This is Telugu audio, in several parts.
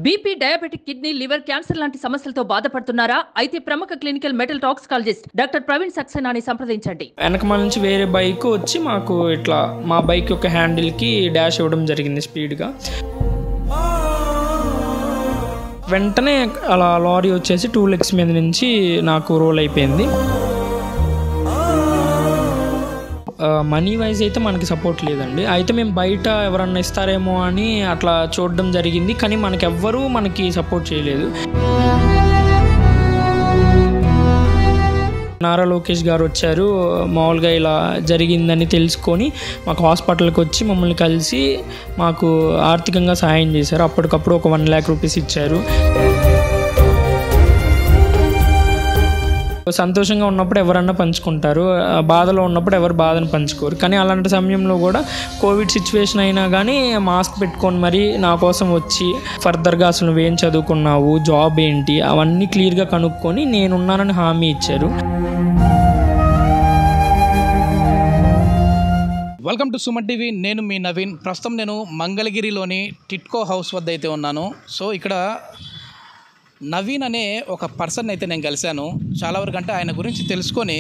BP, diabetic, kidney, liver, cancer లాంటి సమస్యలతో బాధపడుతున్నారా? అయితే ప్రముఖ clinical metal toxicologist doctor Praveen సక్సేనాని సంప్రదించండి. వెనకమాల నుంచి వేరే బైక్ వచ్చి మాకు ఇట్లా మా బైక్ యొక్క హ్యాండిల్కి డాష్ ఇవ్వడం జరిగింది స్పీడ్గా. వెంటనే అలా లారీ వచ్చేసి 2 legs మీద నుంచి నాకు రోల్ అయిపోయింది. మనీ వైజ్ అయితే మనకి సపోర్ట్ లేదండి. అయితే మేము బయట ఎవరన్నా ఇస్తారేమో అని అట్లా చూడడం జరిగింది, కానీ మనకెవ్వరూ మనకి సపోర్ట్ చేయలేదు. నారా లోకేష్ గారు వచ్చారు, మామూలుగా ఇలా జరిగిందని తెలుసుకొని మాకు హాస్పిటల్కి వచ్చి మమ్మల్ని కలిసి మాకు ఆర్థికంగా సహాయం చేశారు. అప్పటికప్పుడు ఒక 1 lakh rupees ఇచ్చారు. సంతోషంగా ఉన్నప్పుడు ఎవరన్నా పంచుకుంటారు, బాధలో ఉన్నప్పుడు ఎవరు బాధను పంచుకోరు. కానీ అలాంటి సమయంలో కూడా కోవిడ్ సిచ్యువేషన్ అయినా కానీ మాస్క్ పెట్టుకొని మరి నా కోసం వచ్చి ఫర్దర్గా అసలు నువ్వేం చదువుకున్నావు, జాబ్ ఏంటి, అవన్నీ క్లియర్గా కనుక్కొని నేనున్నానని హామీ ఇచ్చారు. Welcome to Suman TV. నేను మీ నవీన్. ప్రస్తుతం నేను మంగళగిరిలోని టిట్కో హౌస్ వద్ద అయితే ఉన్నాను. సో ఇక్కడ నవీన్ అనే ఒక పర్సన్ అయితే నేను కలిశాను. చాలా వరకు అంటే ఆయన గురించి తెలుసుకొని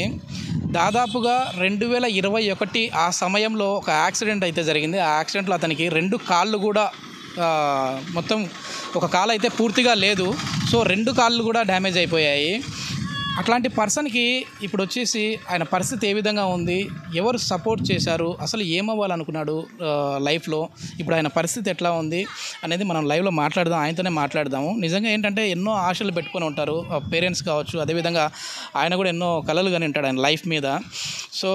దాదాపుగా 2021 ఆ సమయంలో ఒక యాక్సిడెంట్ అయితే జరిగింది. ఆ యాక్సిడెంట్లో అతనికి 2 కాళ్ళు కూడా మొత్తం ఒక కాలు అయితే పూర్తిగా లేదు. సో 2 కాళ్ళు కూడా డ్యామేజ్ అయిపోయాయి. అట్లాంటి పర్సన్కి ఇప్పుడు వచ్చేసి ఆయన పరిస్థితి ఏ విధంగా ఉంది, ఎవరు సపోర్ట్ చేశారు, అసలు ఏమవ్వాలనుకున్నాడు లైఫ్లో, ఇప్పుడు ఆయన పరిస్థితి ఎట్లా ఉంది అనేది మనం లైవ్లో మాట్లాడదాం, ఆయనతోనే మాట్లాడదాము. నిజంగా ఏంటంటే ఎన్నో ఆశలు పెట్టుకొని ఉంటారు పేరెంట్స్ కావచ్చు, అదేవిధంగా ఆయన కూడా ఎన్నో కలలు కానీ ఉంటాడు ఆయన లైఫ్ మీద. సో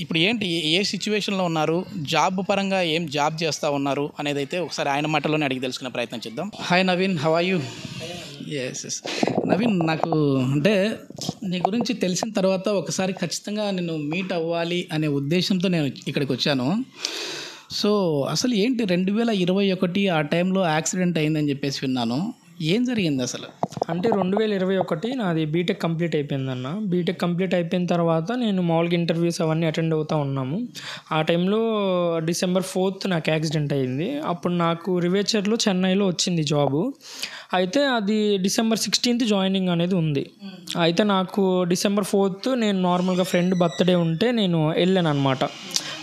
ఇప్పుడు ఏంటి, ఏ సిచ్యువేషన్లో ఉన్నారు, జాబ్ పరంగా ఏం జాబ్ చేస్తూ ఉన్నారు అనేది అయితే ఒకసారి ఆయన మాటలోనే అడిగి తెలుసుకునే ప్రయత్నం చేద్దాం. Hi Naveen, how are you? Yes Naveen, నాకు అంటే నీ గురించి తెలిసిన తర్వాత ఒకసారి ఖచ్చితంగా నేను మీట్ అవ్వాలి అనే ఉద్దేశంతో నేను ఇక్కడికి వచ్చాను. సో అసలు ఏంటి 2021 ఆ టైంలో యాక్సిడెంట్ అయిందని చెప్పేసి విన్నాను. ఏం జరిగింది అసలు? అంటే 2021 నాది బీటెక్ కంప్లీట్ అయిపోయిందన్న. బీటెక్ కంప్లీట్ అయిపోయిన తర్వాత నేను మామూలుగా ఇంటర్వ్యూస్ అవన్నీ అటెండ్ అవుతూ ఉన్నాము. ఆ టైంలో December 4th నాకు యాక్సిడెంట్ అయ్యింది. అప్పుడు నాకు రివేచర్లో చెన్నైలో వచ్చింది జాబు. అయితే అది December 16th జాయినింగ్ అనేది ఉంది. అయితే నాకు December 4th నేను నార్మల్గా ఫ్రెండ్ బర్త్డే ఉంటే నేను వెళ్ళాను అనమాట.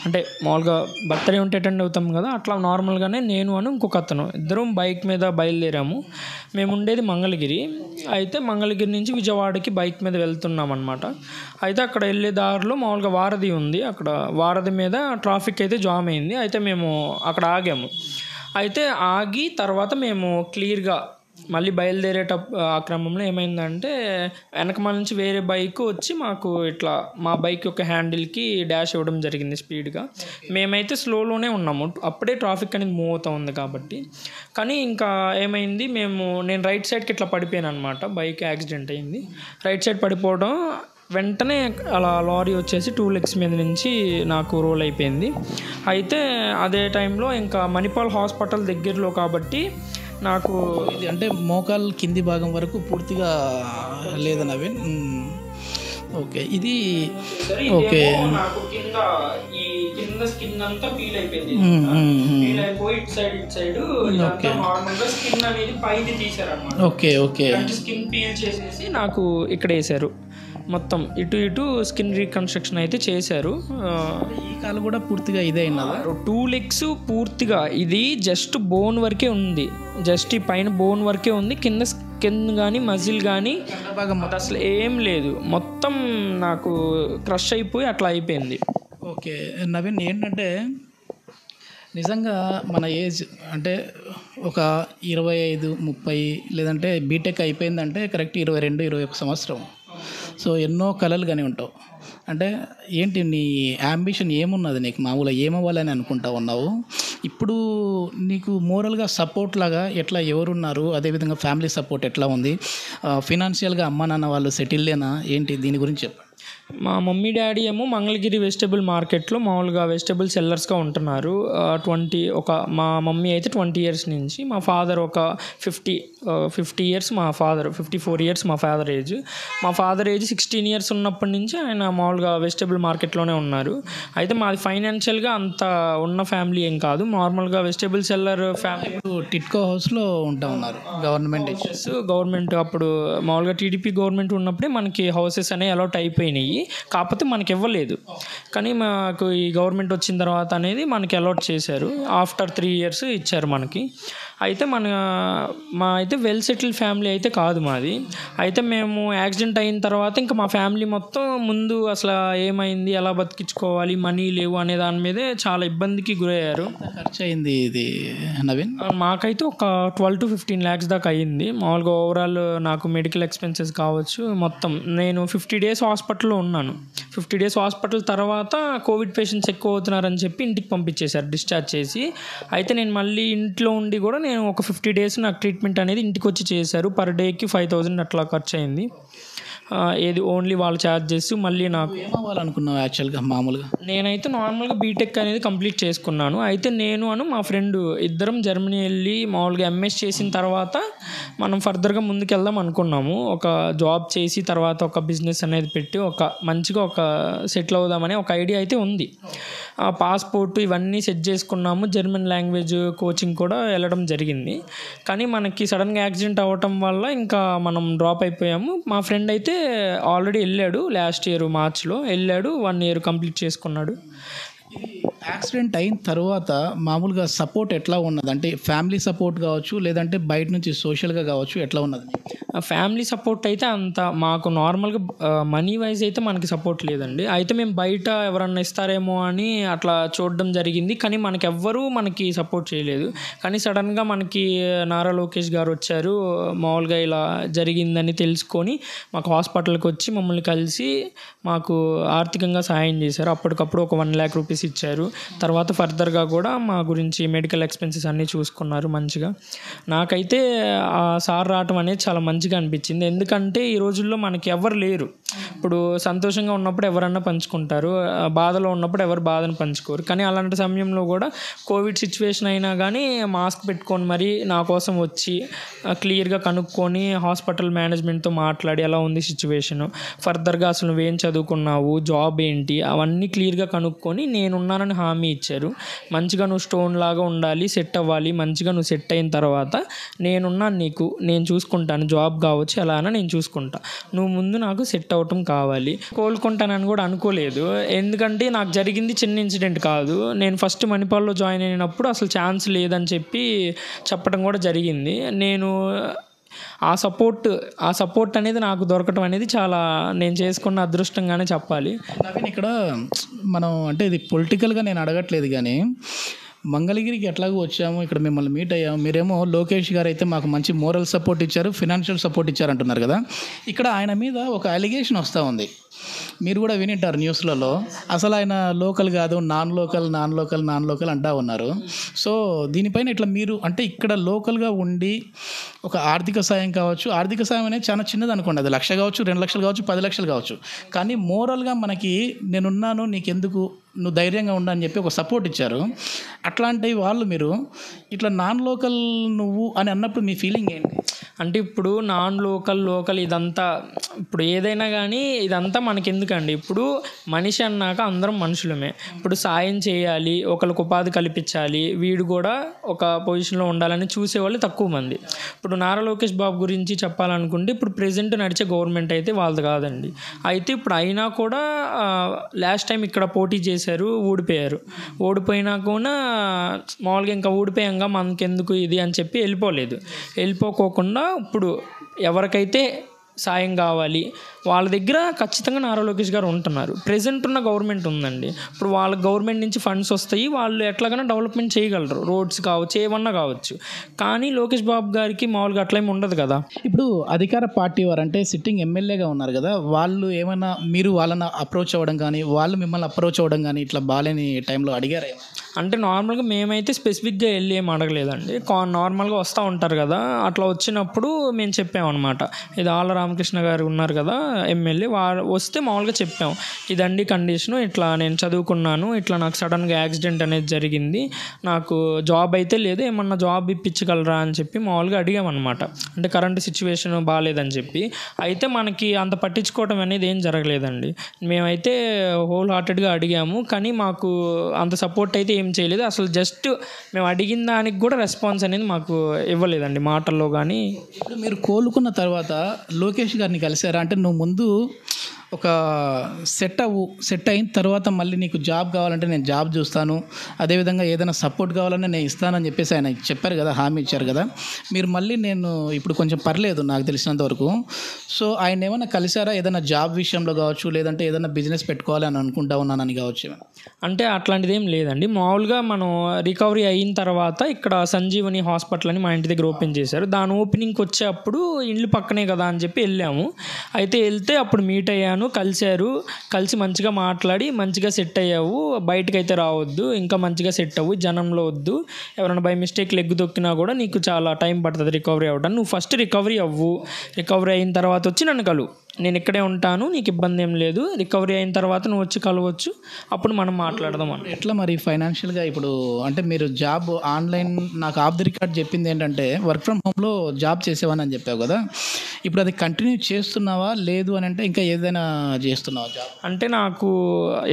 అంటే మామూలుగా బర్త్డే ఉంటే అటెండ్ అవుతాం కదా, అట్లా నార్మల్గానే నేను అని ఇంకొక అతను ఇద్దరం బైక్ మీద బయలుదేరాము. మేము ఉండేది మంగళగిరి. అయితే మంగళగిరి నుంచి విజయవాడకి బైక్ మీద వెళ్తున్నాం అనమాట. అయితే అక్కడ వెళ్ళే దారిలో మామూలుగా వారధి ఉంది. అక్కడ వారధి మీద ట్రాఫిక్ అయితే జామ్ అయింది. అయితే మేము అక్కడ ఆగాము. అయితే ఆగి తర్వాత మేము క్లియర్గా మళ్ళీ ఆ క్రమంలో ఏమైందంటే వెనకమాల నుంచి వేరే బైక్ వచ్చి మాకు ఇట్లా మా బైక్ యొక్క హ్యాండిల్కి డాష్ ఇవ్వడం జరిగింది స్పీడ్గా. మేమైతే స్లోలోనే ఉన్నాము, అప్పుడే ట్రాఫిక్ అనేది మూవ్ అవుతూ ఉంది కాబట్టి. కానీ ఇంకా ఏమైంది, నేను రైట్ సైడ్కి ఇట్లా పడిపోయాను అనమాట. బైక్ యాక్సిడెంట్ అయింది, రైట్ సైడ్ పడిపోవడం వెంటనే అలా లారీ వచ్చేసి 2 legs మీద నుంచి నాకు రోల్ అయిపోయింది. అయితే అదే టైంలో ఇంకా మణిపాల్ హాస్పిటల్ దగ్గరలో కాబట్టి నాకు ఇది అంటే మోకాలు కింది భాగం వరకు పూర్తిగా లేదు నవీన్. ఓకే, ఇది ఓకే, నాకు కింద స్కిన్ అంతా పీల్ అయిపోయింది. పీల్ అయిపోయి ఇటు సైడ్ నార్మల్గా స్కిన్ అనేది పైది తీసారన్నమాట. ఓకే ఓకే, స్కిన్ పీల్ చేసేసి నాకు ఇక్కడ వేసారు. మొత్తం ఇటు స్కిన్ రీకన్స్ట్రక్షన్ అయితే చేశారు. ఈ కాలు కూడా పూర్తిగా ఇదే అయినదా? 2 legs పూర్తిగా, ఇది జస్ట్ బోన్ వరకే ఉంది, జస్ట్ ఈ పైన బోన్ వరకే ఉంది. కింద స్కిన్ కానీ మజిల్ కానీ అసలు ఏం లేదు, మొత్తం నాకు క్రష్ అయిపోయి అట్లా అయిపోయింది. ఓకే నవీన్, ఏంటంటే నిజంగా మన ఏజ్ అంటే ఒక 25, 30 లేదంటే బీటెక్ అయిపోయిందంటే కరెక్ట్ 22, 21 సంవత్సరం. సో ఎన్నో కలలు కానీ ఉంటావు. అంటే ఏంటి నీ అంబిషన్ ఏమున్నది నీకు, మామూలుగా ఏమవ్వాలని అనుకుంటా ఉన్నావు? ఇప్పుడు నీకు మోరల్గా సపోర్ట్ లాగా ఎట్లా ఎవరున్నారు, అదేవిధంగా ఫ్యామిలీ సపోర్ట్ ఎట్లా ఉంది, ఫినాన్షియల్గా అమ్మ నాన్న వాళ్ళు సెటిల్డేనా ఏంటి, దీని గురించి చెప్పండి. మా మమ్మీ డాడీ ఏమో మంగళగిరి వెజిటబుల్ మార్కెట్లో మామూలుగా వెజిటబుల్ సెల్లర్స్గా ఉంటున్నారు. మా మమ్మీ అయితే 20 years నుంచి, మా ఫాదర్ ఒక 50 years, మా ఫాదర్ 54 years మా ఫాదర్ ఏజ్. మా ఫాదర్ ఏజ్ 16 years ఉన్నప్పటి నుంచి ఆయన మామూలుగా వెజిటబుల్ మార్కెట్లోనే ఉన్నారు. అయితే మాది ఫైనాన్షియల్గా అంత ఉన్న ఫ్యామిలీ ఏం కాదు, నార్మల్గా వెజిటబుల్ సెల్లర్ ఫ్యామిలీ. టిట్కో హౌస్లో ఉంటా ఉన్నారు. గవర్నమెంట్ అప్పుడు మామూలుగా టీడీపీ గవర్నమెంట్ ఉన్నప్పుడే మనకి హౌసెస్ అనేవి అలాట్ అయిపోయినాయి, కాకపోతే మనకి ఇవ్వలేదు. కానీ మాకు ఈ గవర్నమెంట్ వచ్చిన తర్వాత అనేది మనకి అలాట్ చేశారు. ఆఫ్టర్ 3 years ఇచ్చారు మనకి. అయితే మా అయితే వెల్ సెటిల్ ఫ్యామిలీ అయితే కాదు మాది. అయితే మేము యాక్సిడెంట్ అయిన తర్వాత ఇంకా మా ఫ్యామిలీ మొత్తం ముందు అసలు ఏమైంది, ఎలా బతికించుకోవాలి, మనీ లేవు అనే దాని మీదే చాలా ఇబ్బందికి గురయ్యారు. ఖర్చు అయింది ఇది నవీన్? మాకైతే ఒక 12 to 15 lakhs దాకా అయ్యింది. మామూలుగా ఓవరాల్ నాకు మెడికల్ ఎక్స్పెన్సెస్ కావచ్చు మొత్తం. నేను 50 days హాస్పిటల్లో ఉన్నాను. 50 days హాస్పిటల్ తర్వాత కోవిడ్ పేషెంట్స్ ఎక్కువ అవుతున్నారని చెప్పి ఇంటికి పంపించేశారు డిశ్చార్జ్ చేసి. అయితే నేను మళ్ళీ ఇంట్లో ఉండి కూడా నేను ఒక 50 days నాకు ట్రీట్మెంట్ అనేది ఇంటికి వచ్చి చేశారు. పర్ డేకి 5,000 అట్లా ఖర్చు అయింది. ఏది ఓన్లీ వాళ్ళు ఛార్జ్ చేసి. మళ్ళీ నాకు ఏమవ్వాలనుకున్నావు యాక్చువల్గా? మామూలుగా నేనైతే నార్మల్గా బీటెక్ అనేది కంప్లీట్ చేసుకున్నాను. అయితే నేను మా ఫ్రెండ్ ఇద్దరం జర్మనీ వెళ్ళి మామూలుగా ఎంఎస్ చేసిన తర్వాత మనం ఫర్దర్గా ముందుకెళ్దాం అనుకున్నాము. ఒక జాబ్ చేసి తర్వాత ఒక బిజినెస్ అనేది పెట్టి మంచిగా సెటిల్ అవుదామనే ఒక ఐడియా అయితే ఉంది. పాస్పోర్ట్ ఇవన్నీ సెట్ చేసుకున్నాము. జర్మన్ లాంగ్వేజ్ కోచింగ్ కూడా వెళ్ళడం జరిగింది. కానీ మనకి సడన్గా యాక్సిడెంట్ అవ్వటం వల్ల ఇంకా మనం డ్రాప్ అయిపోయాము. మా ఫ్రెండ్ అయితే ఆల్రెడీ వెళ్ళాడు, లాస్ట్ ఇయర్ మార్చ్లో వెళ్ళాడు, 1 year కంప్లీట్ చేసుకున్నాడు. యాక్సిడెంట్ అయిన తర్వాత మామూలుగా సపోర్ట్ ఎట్లా ఉన్నది? అంటే ఫ్యామిలీ సపోర్ట్ కావచ్చు, లేదంటే బయట నుంచి సోషల్గా కావచ్చు, ఎట్లా ఉన్నది? ఫ్యామిలీ సపోర్ట్ అయితే అంత మాకు నార్మల్గా మనీ వైజ్ అయితే మనకి సపోర్ట్ లేదండి. అయితే మేము బయట ఎవరన్నా ఇస్తారేమో అని అట్లా చూడడం జరిగింది, కానీ మనకి సపోర్ట్ చేయలేదు. కానీ సడన్గా మనకి నారా లోకేష్ గారు వచ్చారు. మామూలుగా ఇలా జరిగిందని తెలుసుకొని మాకు హాస్పిటల్కి వచ్చి మమ్మల్ని కలిసి మాకు ఆర్థికంగా సహాయం చేశారు. అప్పటికప్పుడు ఒక 1 lakh rupees ఇచ్చారు. తర్వాత ఫర్దర్గా కూడా మా గురించి మెడికల్ ఎక్స్పెన్సెస్ అన్నీ చూసుకున్నారు మంచిగా. నాకైతే ఆ సార్ రావటం అనేది చాలా మంచిగా అనిపించింది. ఎందుకంటే ఈ రోజుల్లో మనకి ఎవరు లేరు. ఇప్పుడు సంతోషంగా ఉన్నప్పుడు ఎవరన్నా పంచుకుంటారు, బాధలో ఉన్నప్పుడు ఎవరు బాధను పంచుకోరు. కానీ అలాంటి సమయంలో కూడా కోవిడ్ సిచ్యువేషన్ అయినా కానీ మాస్క్ పెట్టుకొని మరి నా కోసం వచ్చి క్లియర్గా కనుక్కొని హాస్పిటల్ మేనేజ్మెంట్తో మాట్లాడి ఎలా ఉంది సిచ్యువేషను, ఫర్దర్గా అసలు నువ్వేం చదువుకున్నావు, జాబ్ ఏంటి, అవన్నీ క్లియర్గా కనుక్కొని నేనున్నానని హామీ ఇచ్చారు. మంచిగా నువ్వు స్టోన్ లాగా ఉండాలి, సెట్ అవ్వాలి, మంచిగా నువ్వు సెట్ అయిన తర్వాత నేనున్నాను, నేను చూసుకుంటాను, జాబ్ కావచ్చు ఎలా అయినా నేను చూసుకుంటా, నువ్వు ముందు నాకు సెట్ అవ్వటం కావాలి. కోలుకుంటానని కూడా అనుకోలేదు. ఎందుకంటే నాకు జరిగింది చిన్న ఇన్సిడెంట్ కాదు. నేను ఫస్ట్ మణిపాల్లో జాయిన్ అయినప్పుడు అసలు ఛాన్స్ లేదని చెప్పడం కూడా జరిగింది. ఆ సపోర్ట్ అనేది నాకు దొరకటం అనేది చాలా నేను చేసుకున్న అదృష్టంగానే చెప్పాలి. నవీన్, ఇక్కడ మనం అంటే ఇది పొలిటికల్గా నేను అడగట్లేదు, కానీ మంగళగిరికి ఎట్లాగో వచ్చాము, ఇక్కడ మిమ్మల్ని మీట్ అయ్యాము. మీరేమో లోకేష్ గారు అయితే మాకు మంచి మోరల్ సపోర్ట్ ఇచ్చారు, ఫినాన్షియల్ సపోర్ట్ ఇచ్చారు అంటున్నారు కదా. ఇక్కడ ఆయన మీద ఒక అలిగేషన్ వస్తూ ఉంది, మీరు కూడా వినింటారు న్యూస్లలో. అసలు ఆయన లోకల్ కాదు, నాన్ లోకల్ అంటా ఉన్నారు. సో దీనిపైన ఇట్లా మీరు అంటే ఇక్కడ లోకల్గా ఉండి ఒక ఆర్థిక సాయం కావచ్చు, ఆర్థిక సాయం అనేది చాలా చిన్నది అనుకోండి, అది 1 లక్ష కావచ్చు, 2 లక్షలు కావచ్చు, 10 లక్షలు కావచ్చు. కానీ మోరల్గా మనకి నేనున్నాను, నీకెందుకు, నువ్వు ధైర్యంగా ఉండని చెప్పి ఒక సపోర్ట్ ఇచ్చారు. అట్లాంటి వాళ్ళు మీరు ఇట్లా నాన్ లోకల్ నువ్వు అని అన్నప్పుడు మీ ఫీలింగ్ ఏంటి? అంటే ఇప్పుడు నాన్ లోకల్ ఇదంతా ఇప్పుడు ఏదైనా కానీ ఇదంతా మనకెందుకండి? ఇప్పుడు మనిషి అన్నాక అందరం మనుషులమే. ఇప్పుడు సాయం చేయాలి, ఒకరికి ఉపాధి కల్పించాలి, వీడు కూడా ఒక పొజిషన్లో ఉండాలని చూసేవాళ్ళు తక్కువ మంది. ఇప్పుడు నారా లోకేష్ బాబు గురించి చెప్పాలనుకుంటే ఇప్పుడు ప్రెజెంట్ నడిచే గవర్నమెంట్ అయితే వాళ్ళది కాదండి. అయితే ఇప్పుడు అయినా కూడా లాస్ట్ టైం ఇక్కడ పోటీ చేశారు, ఓడిపోయినా కూడా మామూలుగా ఇంకా ఓడిపోయాంగా మనకెందుకు ఇది అని చెప్పి వెళ్ళిపోకోకుండా ఇప్పుడు ఎవరికైతే సాయం కావాలి వాళ్ళ దగ్గర ఖచ్చితంగా నారా లోకేష్ గారు ఉంటున్నారు. ప్రెజెంట్ ఉన్న గవర్నమెంట్ ఉందండి. ఇప్పుడు వాళ్ళ గవర్నమెంట్ నుంచి ఫండ్స్ వస్తాయి, వాళ్ళు ఎట్లాగైనా డెవలప్మెంట్ చేయగలరు, రోడ్స్ కావచ్చు, ఏమన్నా కావచ్చు. కానీ లోకేష్ బాబు గారికి మామూలుగా అట్లేమి ఉండదు కదా. ఇప్పుడు అధికార పార్టీ వారు అంటే సిట్టింగ్ ఎమ్మెల్యేగా ఉన్నారు కదా, వాళ్ళు ఏమైనా మీరు వాళ్ళని అప్రోచ్ అవ్వడం కానీ, వాళ్ళు మిమ్మల్ని అప్రోచ్ అవ్వడం కానీ ఇట్లా బాలేని టైంలో అడిగారా? అంటే నార్మల్గా మేమైతే స్పెసిఫిక్గా వెళ్ళి ఏం అడగలేదండి. నార్మల్గా వస్తూ ఉంటారు కదా, అట్లా వచ్చినప్పుడు మేము చెప్పామన్నమాట, ఇది ఆల్ రామకృష్ణ గారు ఉన్నారు కదా ఎమ్మెల్యే, వస్తే మామూలుగా చెప్పాం, ఇదండి కండిషను, ఇట్లా నేను చదువుకున్నాను, ఇట్లా నాకు సడన్గా యాక్సిడెంట్ అనేది జరిగింది, నాకు జాబ్ అయితే లేదు, ఏమన్నా జాబ్ ఇప్పించగలరా అని చెప్పి మామూలుగా అడిగామన్నమాట. అంటే కరెంట్ సిచ్యువేషన్ బాగాలేదని చెప్పి. అయితే మనకి అంత పట్టించుకోవడం అనేది ఏం జరగలేదండి. మేమైతే హోల్ హార్టెడ్గా అడిగాము, కానీ మాకు అంత సపోర్ట్ అయితే ఏం చేయలేదు. అసలు జస్ట్ మేము అడిగిన దానికి కూడా రెస్పాన్స్ అనేది మాకు ఇవ్వలేదండి మాటల్లో కానీ. ఇప్పుడు మీరు కోలుకున్న తర్వాత లోకేష్ గారిని కలిసారా? అంటే నువ్వు ముందు ఒక సెట్ అయిన తర్వాత మళ్ళీ నీకు జాబ్ కావాలంటే నేను జాబ్ చూస్తాను, అదేవిధంగా ఏదైనా సపోర్ట్ కావాలంటే నేను ఇస్తానని చెప్పేసి ఆయన చెప్పారు కదా, హామీ ఇచ్చారు కదా. మీరు మళ్ళీ నేను ఇప్పుడు కొంచెం పర్లేదు నాకు తెలిసినంత వరకు. సో ఆయన ఏమైనా కలిసారా? ఏదైనా జాబ్ విషయంలో కావచ్చు, లేదంటే ఏదైనా బిజినెస్ పెట్టుకోవాలి అని అనుకుంటా ఉన్నానని కావచ్చు. అంటే అట్లాంటిది ఏం లేదండి. మామూలుగా మనం రికవరీ అయిన తర్వాత ఇక్కడ సంజీవని హాస్పిటల్ అని మా ఇంటి దగ్గర ఓపెన్ చేశారు. దాని ఓపెనింగ్కి వచ్చేటప్పుడు ఇల్లు పక్కనే కదా అని చెప్పి వెళ్ళాము. అయితే వెళ్తే అప్పుడు మీట్ అయ్యాను, కలిసి మంచిగా మాట్లాడి మంచిగా సెట్ అయ్యావు, బయటకు అయితే రావద్దు, ఇంకా మంచిగా సెట్ అవ్వు, జనంలో వద్దు, ఎవరైనా బై మిస్టేక్ లెగ్ దొక్కినా కూడా నీకు చాలా టైం పడుతుంది రికవరీ అవ్వడానికి, నువ్వు ఫస్ట్ రికవరీ అవ్వు, రికవరీ అయిన తర్వాత వచ్చి నన్ను కలువు, నేను ఇక్కడే ఉంటాను, నీకు ఇబ్బంది ఏం లేదు, రికవరీ అయిన తర్వాత నువ్వు వచ్చి కలవచ్చు, అప్పుడు మనం మాట్లాడదాం అని. ఎట్లా మరి ఫైనాన్షియల్గా ఇప్పుడు అంటే మీరు జాబ్ ఆన్లైన్, నాకు ఆఫ్ ది రికార్డ్ చెప్పింది ఏంటంటే వర్క్ ఫ్రమ్ హోమ్లో జాబ్ చేసేవాని అని చెప్పావు కదా, ఇప్పుడు అది కంటిన్యూ చేస్తున్నావా లేదు అని అంటే ఇంకా ఏదైనా చేస్తున్నావా జాబ్? అంటే నాకు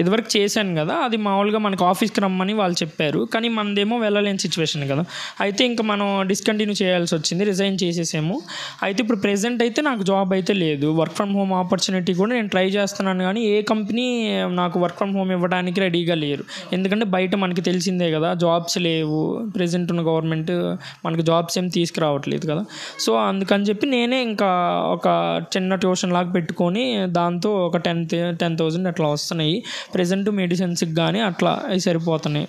ఇదివరకు చేశాను కదా, అది మామూలుగా మనకు ఆఫీస్కి రమ్మని వాళ్ళు చెప్పారు, కానీ మనదేమో వెళ్ళలేని సిచ్యువేషన్ కదా, అయితే ఇంకా మనం డిస్కంటిన్యూ చేయాల్సి వచ్చింది, రిజైన్ చేసేసాము. అయితే ఇప్పుడు ప్రెజెంట్ అయితే నాకు జాబ్ అయితే లేదు, వర్క్ ఫ్రమ్ హోమ్ ఆపర్చునిటీ కూడా నేను ట్రై చేస్తున్నాను, కానీ ఏ కంపెనీ నాకు వర్క్ ఫ్రమ్ హోమ్ ఇవ్వడానికి రెడీగా లేరు. ఎందుకంటే బయట మనకి తెలిసిందే కదా, జాబ్స్ లేవు, ప్రెజెంట్ ఉన్న గవర్నమెంట్ మనకు జాబ్స్ ఏం తీసుకురావట్లేదు కదా. సో అందుకని చెప్పి నేనే ఇంకా ఒక చిన్న ట్యూషన్ లాగా పెట్టుకొని దాంతో ఒక 10,000 అట్లా వస్తున్నాయి. ప్రెజెంట్ మెడిసిన్స్కి కానీ అట్లా అవి సరిపోతున్నాయి.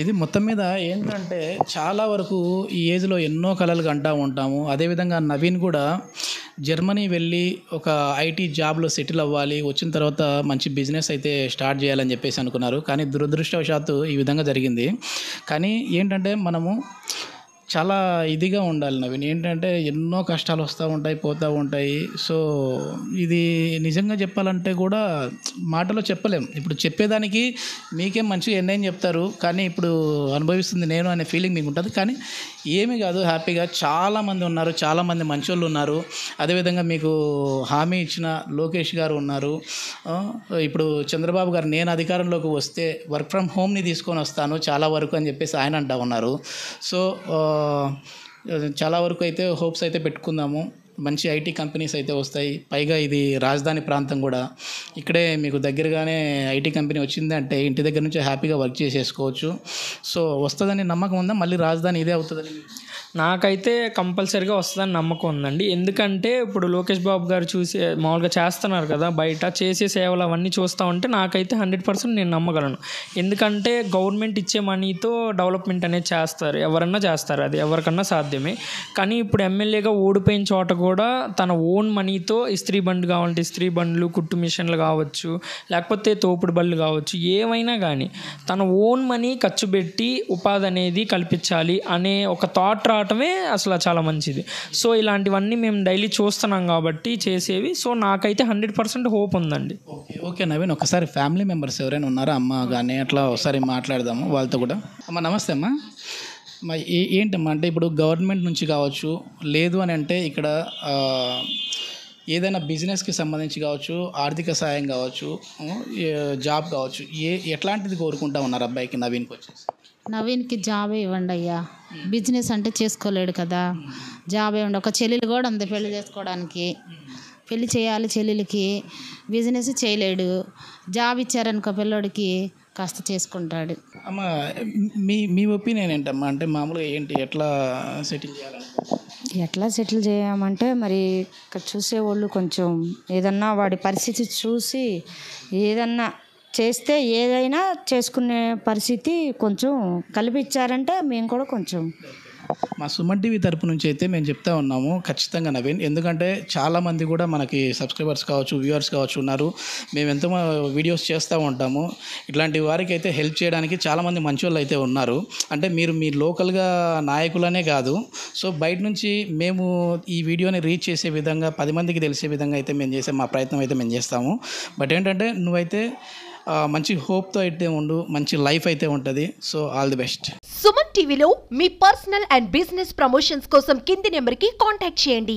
ఇది మొత్తం మీద ఏంటంటే చాలా వరకు ఈ ఏజ్లో ఎన్నో కలలు కంటూ ఉంటాము. అదేవిధంగా నవీన్ కూడా జర్మనీ వెళ్ళి ఒక ఐటీ జాబ్లో సెటిల్ అవ్వాలి, వచ్చిన తర్వాత మంచి బిజినెస్ అయితే స్టార్ట్ చేయాలని చెప్పేసి అనుకున్నారు, కానీ దురదృష్టవశాత్తు ఈ విధంగా జరిగింది. కానీ ఏంటంటే మనము చాలా ఇదిగా ఉండాలి నవీన్, ఏంటంటే ఎన్నో కష్టాలు వస్తూ ఉంటాయి, పోతూ ఉంటాయి. సో ఇది నిజంగా చెప్పాలంటే కూడా మాటలో చెప్పలేం. ఇప్పుడు చెప్పేదానికి మీకేం మంచిగా ఎన్నైనా చెప్తారు, కానీ ఇప్పుడు అనుభవిస్తుంది నేను అనే ఫీలింగ్ మీకు ఉంటుంది. కానీ ఏమీ కాదు, హ్యాపీగా చాలామంది ఉన్నారు, చాలామంది మంచోళ్ళు ఉన్నారు. అదేవిధంగా మీకు హామీ ఇచ్చిన లోకేష్ గారు ఉన్నారు. ఇప్పుడు చంద్రబాబు గారు నేను అధికారంలోకి వస్తే వర్క్ ఫ్రమ్ హోమ్ని తీసుకొని వస్తాను చాలా వరకు అని చెప్పేసి ఆయన అంటూ ఉన్నారు. సో చాలా వరకు అయితే హోప్స్ అయితే పెట్టుకుందాము, మంచి ఐటీ కంపెనీస్ అయితే వస్తాయి. పైగా ఇది రాజధాని ప్రాంతం కూడా, ఇక్కడే మీకు దగ్గరగానే ఐటీ కంపెనీ వచ్చిందంటే ఇంటి దగ్గర నుంచి హ్యాపీగా వర్క్ చేసేసుకోవచ్చు. సో వస్తుందని నమ్మకం ఉందా? మళ్ళీ రాజధాని ఇదే అవుతుందని? నాకైతే కంపల్సరీగా వస్తుందని నమ్మకం ఉందండి. ఎందుకంటే ఇప్పుడు లోకేష్ బాబు గారు మామూలుగా చేస్తున్నారు కదా, బయట చేసే సేవలు అవన్నీ చూస్తూ ఉంటే నాకైతే 100% నేను నమ్మగలను. ఎందుకంటే గవర్నమెంట్ ఇచ్చే మనీతో డెవలప్మెంట్ అనేది చేస్తారు, ఎవరన్నా చేస్తారు, అది ఎవరికన్నా సాధ్యమే. కానీ ఇప్పుడు ఎమ్మెల్యేగా ఓడిపోయిన చోట కూడా తన ఓన్ మనీతో ఇస్త్రీ బండ్లు కావాలంటే ఇస్త్రీ బండ్లు, కుట్టు మిషన్లు కావచ్చు, లేకపోతే తోపుడు బళ్ళు కావచ్చు, ఏమైనా కానీ తన ఓన్ మనీ ఖర్చు పెట్టి ఉపాధి అనేది కల్పించాలి అనే ఒక థాట్ రావటమే అసలు చాలా మంచిది. సో ఇలాంటివన్నీ మేము డైలీ చూస్తున్నాం కాబట్టి చేసేవి. సో నాకైతే 100% హోప్ ఉందండి. ఓకే నవీన్, ఒకసారి ఫ్యామిలీ మెంబర్స్ ఎవరైనా ఉన్నారా, అమ్మ కానీ అట్లా ఒకసారి మాట్లాడదాము వాళ్ళతో కూడా. అమ్మ నమస్తే అమ్మ. ఏంటమ్మా అంటే ఇప్పుడు గవర్నమెంట్ నుంచి కావచ్చు, లేదు అని అంటే ఇక్కడ ఏదైనా బిజినెస్కి సంబంధించి కావచ్చు, ఆర్థిక సాయం కావచ్చు, జాబ్ కావచ్చు, ఎట్లాంటిది కోరుకుంటా ఉన్నారు అబ్బాయికి నవీన్కి వచ్చేసి? నవీన్కి జాబే ఇవ్వండి అయ్యా, బిజినెస్ అంటే చేసుకోలేడు కదా, జాబే ఇవ్వండి. ఒక చెల్లెలు కూడా అంతే పెళ్లి చేసుకోవడానికి, పెళ్లి చేయాలి చెల్లెలకి, బిజినెస్ చేయలేడు, జాబ్ ఇచ్చారనుకో పిల్లోడికి కాస్త చేసుకుంటాడు. అమ్మ మీ ఒపీనియన్ ఏంటమ్మా? అంటే మామూలుగా ఏంటి, ఎట్లా సెటిల్ చేయాలి? ఎట్లా సెటిల్ చేయమంటే మరి ఇక్కడ చూసేవాళ్ళు కొంచెం ఏదన్నా వాడి పరిస్థితి చూసి ఏదన్నా చేస్తే ఏదైనా చేసుకునే పరిస్థితి కొంచెం కల్పించారంటే మేము కూడా కొంచెం మా సుమన్ టీవీ తరపు నుంచి అయితే మేము చెప్తా ఉన్నాము ఖచ్చితంగా నవీన్, ఎందుకంటే చాలామంది కూడా మనకి సబ్స్క్రైబర్స్ కావచ్చు, వ్యూవర్స్ కావచ్చు ఉన్నారు. మేము ఎంతో వీడియోస్ చేస్తూ ఉంటాము. ఇట్లాంటి వారికి అయితే హెల్ప్ చేయడానికి చాలామంది మంచి వాళ్ళు అయితే ఉన్నారు. అంటే మీరు మీ లోకల్గా నాయకులనే కాదు, సో బయట నుంచి మేము ఈ వీడియోని రీచ్ చేసే విధంగా 10 మందికి తెలిసే విధంగా అయితే మేము చేసే మా ప్రయత్నం అయితే మేము చేస్తాము. బట్ ఏంటంటే నువ్వైతే మంచి హోప్తో అయితే ఉండు, మంచి లైఫ్ అయితే ఉంటుంది. So all the best. Suman టీవీలో మీ పర్సనల్ అండ్ బిజినెస్ ప్రమోషన్స్ కోసం కింది నెంబర్కి కాంటాక్ట్ చేయండి.